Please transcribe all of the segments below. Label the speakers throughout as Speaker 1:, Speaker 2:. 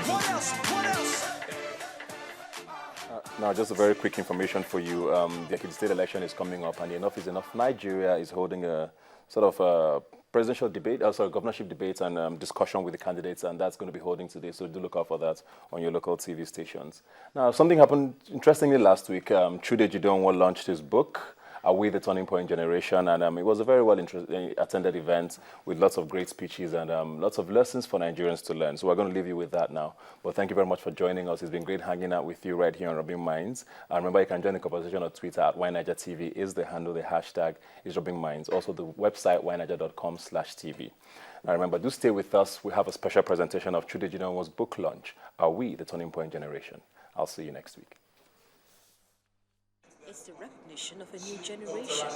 Speaker 1: What else? What else?
Speaker 2: Now, just a very quick information for you. The Ekiti state election is coming up, and enough is enough. Nigeria is holding a sort of a presidential debate, also a governorship debate and discussion with the candidates, and that's going to be holding today, so do look out for that on your local TV stations. Now, something happened interestingly last week. Chude Jideonwo launched his book, Are We the Turning Point Generation? And it was a very well attended event with lots of great speeches and lots of lessons for Nigerians to learn. So we're going to leave you with that now. But thank you very much for joining us. It's been great hanging out with you right here on Rubbin Minds. And remember, you can join the conversation on Twitter at YNigerTV is the handle. The hashtag is Rubbin Minds. Also, the website yniger.com/TV. Now remember, do stay with us. We have a special presentation of Chude Jideonwo's book launch, Are We the Turning Point Generation? I'll see you next week.
Speaker 3: It's the recognition of a new generation,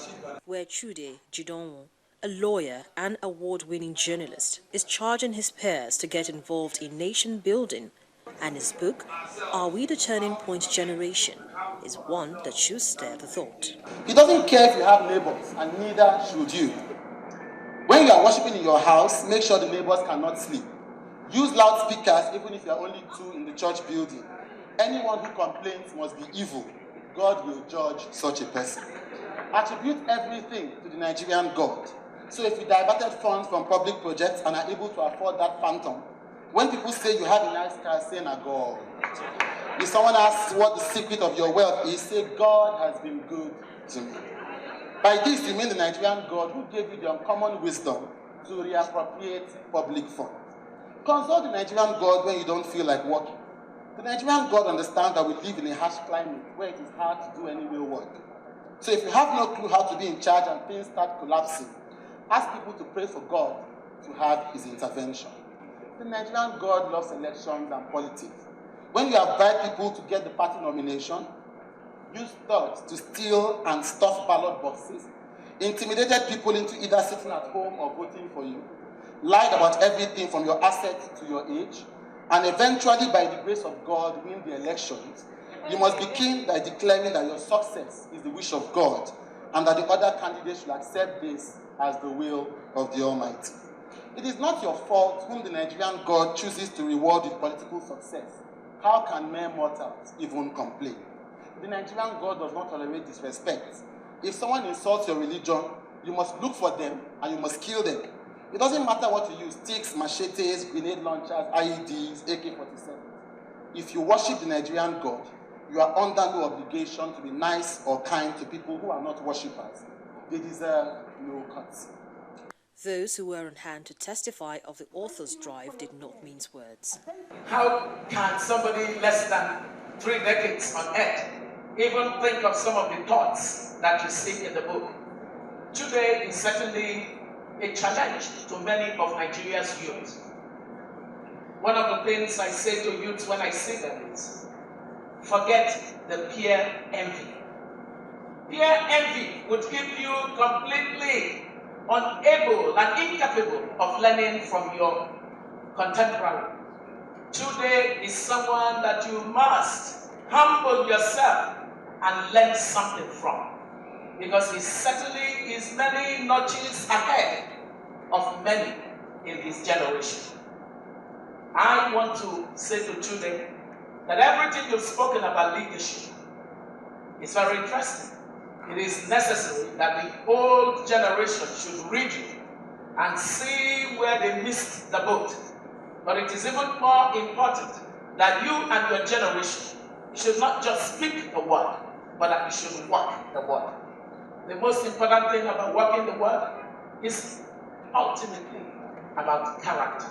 Speaker 3: where Chude Jideonwo, a lawyer and award-winning journalist, is charging his peers to get involved in nation building, and his book, Are We the Turning Point Generation, is one that should stir the thought.
Speaker 4: He doesn't care if you have neighbors, and neither should you. When you are worshiping in your house, make sure the neighbors cannot sleep. Use loudspeakers even if you are only two in the church building. Anyone who complains must be evil. God will judge such a person. Attribute everything to the Nigerian God. So if you diverted funds from public projects and are able to afford that phantom, when people say you have a nice car, say na God. If someone asks what the secret of your wealth is, say God has been good to me. By this you mean the Nigerian God who gave you the uncommon wisdom to reappropriate public funds. Consult the Nigerian God when you don't feel like working. The Nigerian God understands that we live in a harsh climate where it is hard to do any real work. So if you have no clue how to be in charge and things start collapsing, ask people to pray for God to have his intervention. The Nigerian God loves elections and politics. When you invite people to get the party nomination, use thugs to steal and stuff ballot boxes, intimidated people into either sitting at home or voting for you, lied about everything from your assets to your age, and eventually, by the grace of God, win the elections, you must begin by declaring that your success is the wish of God and that the other candidates should accept this as the will of the Almighty. It is not your fault whom the Nigerian God chooses to reward with political success. How can mere mortals even complain? The Nigerian God does not tolerate disrespect. If someone insults your religion, you must look for them and you must kill them. It doesn't matter what you use, sticks, machetes, grenade launchers, IEDs, AK-47. If you worship the Nigerian God, you are under no obligation to be nice or kind to people who are not worshippers. They deserve no cuts.
Speaker 3: Those who were on hand to testify of the author's drive did not mince words.
Speaker 5: How can somebody less than 3 decades on earth even think of some of the thoughts that you see in the book? Today is certainly a challenge to many of Nigeria's youth. One of the things I say to youth when I see them is, forget the peer envy. Peer envy would keep you completely unable and incapable of learning from your contemporary. Today is someone that you must humble yourself and learn something from, because he certainly is many notches ahead of many in his generation. I want to say to Chude that everything you've spoken about leadership is very interesting. It is necessary that the old generation should read you and see where they missed the boat. But it is even more important that you and your generation should not just speak the word, but that you should walk the word. The most important thing about walking the word is ultimately about character.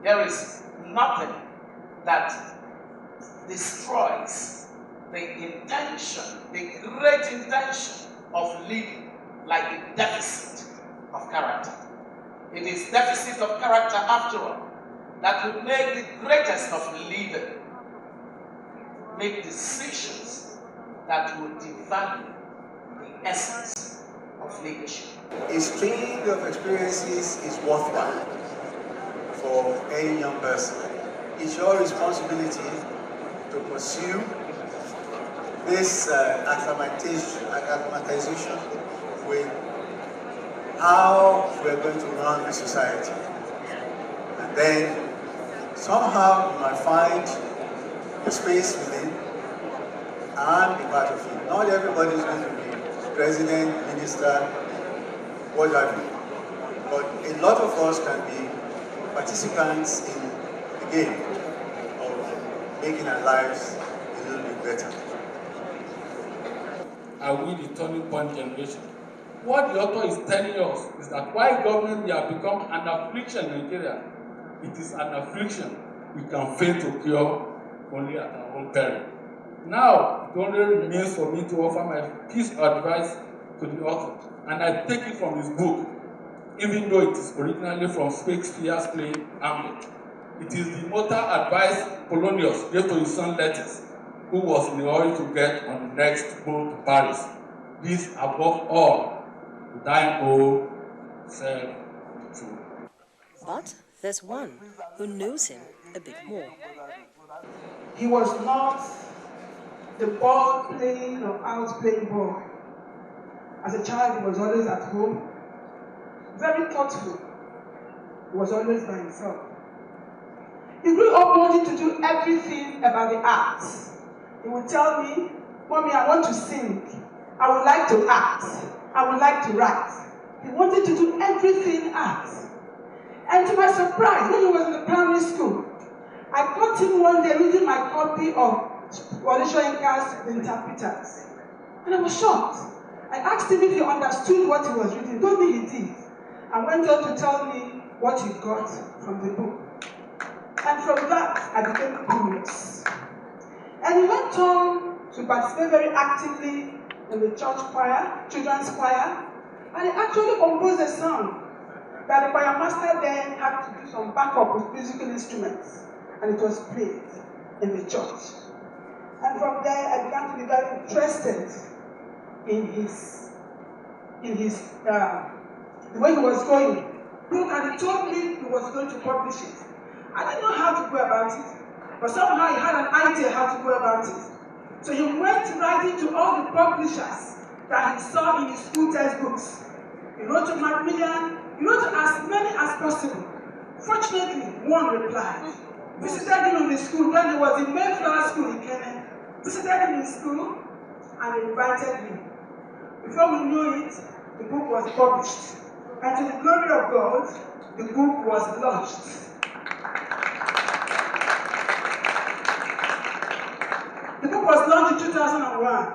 Speaker 5: There is nothing that destroys the intention, the great intention of living, like the deficit of character. It is deficit of character, after all, that will make the greatest of living make decisions that will devalue the essence of leadership.
Speaker 6: A string of experiences is worthwhile for any young person. It's your responsibility to pursue this acclimatization with how we're going to run the society. And then somehow you might find a space within and be part of it. Not everybody is going to be president, minister, what have you. But a lot of us can be participants in the game of making our lives a little bit better.
Speaker 1: Are we the turning point generation? What the author is telling us is that while government will have become an affliction in Nigeria, it is an affliction we can fail to cure only at our own peril. Now, it only remains for me to offer my piece of advice to the author, and I take it from his book, even though it is originally from Shakespeare's play Hamlet. It is the mortal advice Polonius gave to his son Letus, who was in the hurry to get on the next boat to Paris. This, above all, to thine own self true.
Speaker 3: But there's one who knows him a bit more.
Speaker 7: He was not the ball playing or out playing ball. As a child, he was always at home, very thoughtful. He was always by himself. He grew up wanting to do everything about the arts. He would tell me, "Mommy, I want to sing. I would like to act. I would like to write." He wanted to do everything art. And to my surprise, when he was in the primary school, I caught him one day reading my copy of Walisho Inka's The Interpreters. And I was shocked. I asked him if he understood what he was reading. He told me he did. And went on to tell me what he got from the book. And from that, I became curious. And he went on to participate very actively in the church choir, children's choir, and he actually composed a song that the choir master then had to do some backup with musical instruments, and it was played in the church. And from there, I began to be very interested in the way he was going. And he told me he was going to publish it. I didn't know how to go about it, but somehow he had an idea how to go about it. So he went writing to all the publishers that he saw in his school textbooks. He wrote to Macmillan, he wrote to as many as possible. Fortunately, one replied. Visited him in the school, then he was in Mayflower School in Kenya. Visited him in school and invited him. Before we knew it, the book was published. And to the glory of God, the book was launched. The book was launched in 2001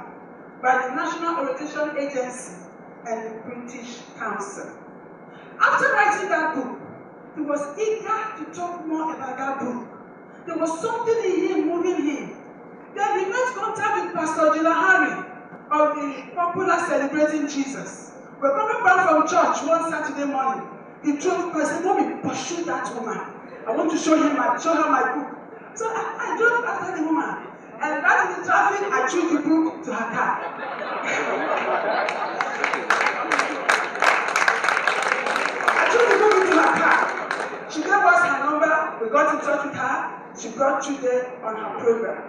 Speaker 7: by the National Orientation Agency and the British Council. After writing that book, he was eager to talk more about that book. There was something in him moving him. Then he made contact with Pastor Jilahari of the popular Celebrating Jesus. We're coming back from church one Saturday morning. He told me, I said, "Mommy, pursue that woman. I want to show her my book." So I drove after the woman. And right in the traffic, I took the book to her car. I took the book into her car. She gave us her number. We got in touch with her. She brought Chude on her program.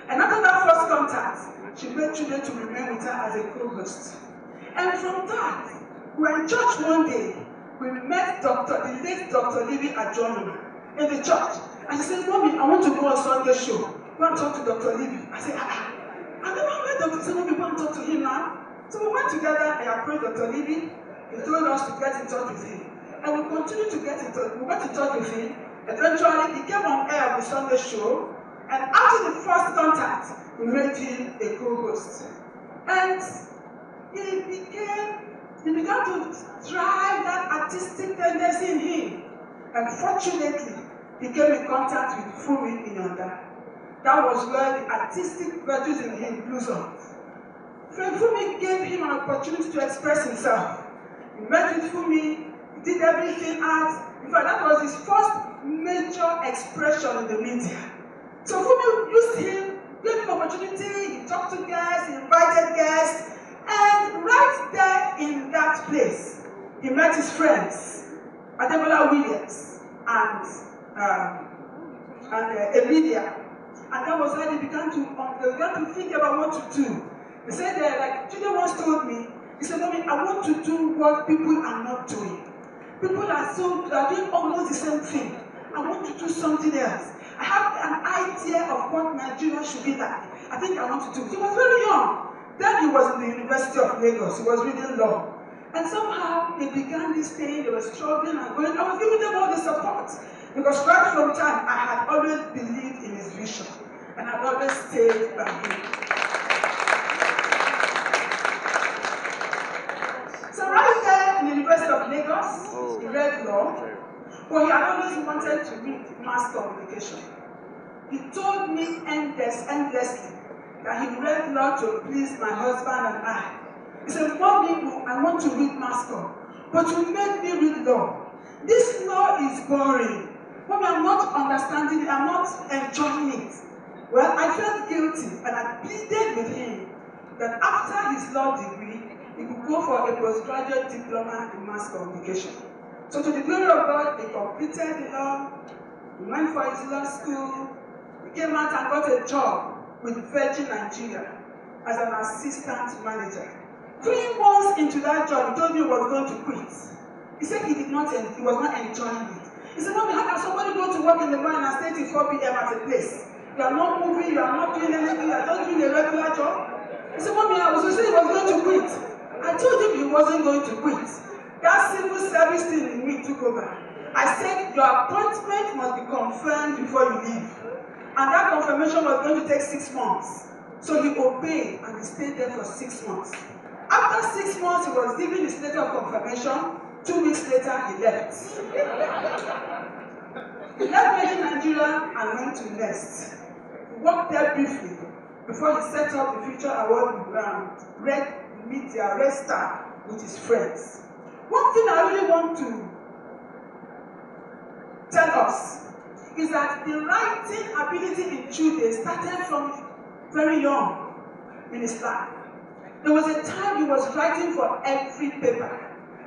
Speaker 7: And after that first contact, she made Chude to remain with her as a co-host. And from that, we were in church one day. We met the late Dr. Libby Ajono in the church. And she said, "Mommy, I want to go on Sunday show. Go and talk to Dr. Libby." I said, I never met Dr. Said, "Mommy, go and talk to him now." So we went together. I approached Dr. Libby. He told us to get in touch with him. And we continued to get in touch. We got in touch with him. Eventually, he came on air on the Sunday show. And after the first contact, we made him a co-host. And he began to drive that artistic tendency in him. And fortunately, he came in contact with Fumi Inyonda. That was where the artistic virtues in him blossomed. Fumi gave him an opportunity to express himself. He met with Fumi, he did everything art. In fact, that was his first major expression in the media. So Fumi used him, gave him opportunity, he talked to guests, he invited guests, and right there in that place, he met his friends, Adebola Williams and Emilia. And that was when they began to think about what to do. They said, like Chude once told me, he said, "Mommy, I want to do what people are not doing. People are doing almost the same thing. I want to do something else. I have an idea of what Nigeria should be like. I think I want to do. He was very young. Then he was in the University of Lagos. He was reading law. And somehow they began this thing, they were struggling and going. I was giving them all the support. Because right from time, I had always believed in his vision. And I'd always stayed by him. So right there in the University of Lagos, he read law. But he had always wanted to read mass communication. He told me endlessly that he read law to please my husband and I. He said, Mommy, I want to read mass comm, but you made me read law. This law is boring. Mommy, I'm not understanding it, I'm not enjoying it. Well, I felt guilty and I pleaded with him that after his law degree, he could go for a postgraduate diploma in mass communication. So to the glory of God, he completed the law, he went for his law school, he came out and got a job with Virgin Nigeria as an assistant manager. 3 months into that job, he told me he was going to quit. He said he was not enjoying it. He said, Mommy, how can somebody go to work in the morning and stay till 4 p.m. at a place? You are not moving, you are not doing anything, you are just doing a regular job. He said, Mommy, I was saying he was going to quit. I told him he wasn't going to quit. That civil service thing in me took over. I said, your appointment must be confirmed before you leave. And that confirmation was going to take 6 months. So he obeyed and he stayed there for 6 months. After 6 months, he was given his letter of confirmation. 2 weeks later, he left. He left Virgin Nigeria and went to Nest. He worked there briefly before he set up the Future Award Red Media, Red Star, with his friends. One thing I really want to tell us is that the writing ability in Chude started from very young in his life. There was a time he was writing for every paper,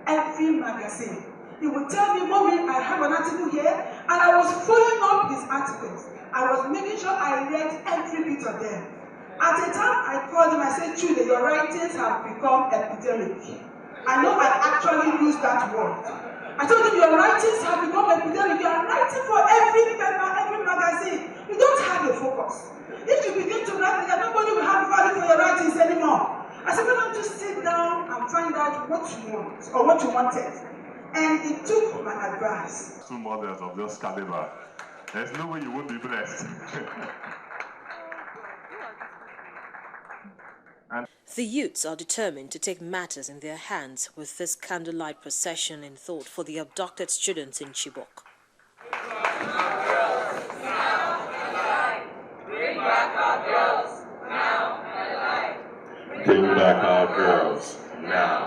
Speaker 7: every magazine. He would tell me, Mommy, I have an article here, and I was following up his articles. I was making sure I read every bit of them. At a time, I called him, I said, Chude, your writings have become epidemic. I know I actually used that word. I told him, your writings have become epidemic. You are writing for every paper, every magazine. You don't have a focus. If you begin to write, nobody will have value for your writings anymore. I said, why don't you sit down and find out what you want, or what you wanted. And he took my advice.
Speaker 8: 2 models of this caliber. There's no way you won't be blessed.
Speaker 3: The youths are determined to take matters in their hands with this candlelight procession in thought for the abducted students in Chibok.
Speaker 9: Bring back our girls, now and alive.
Speaker 8: Bring back our girls, now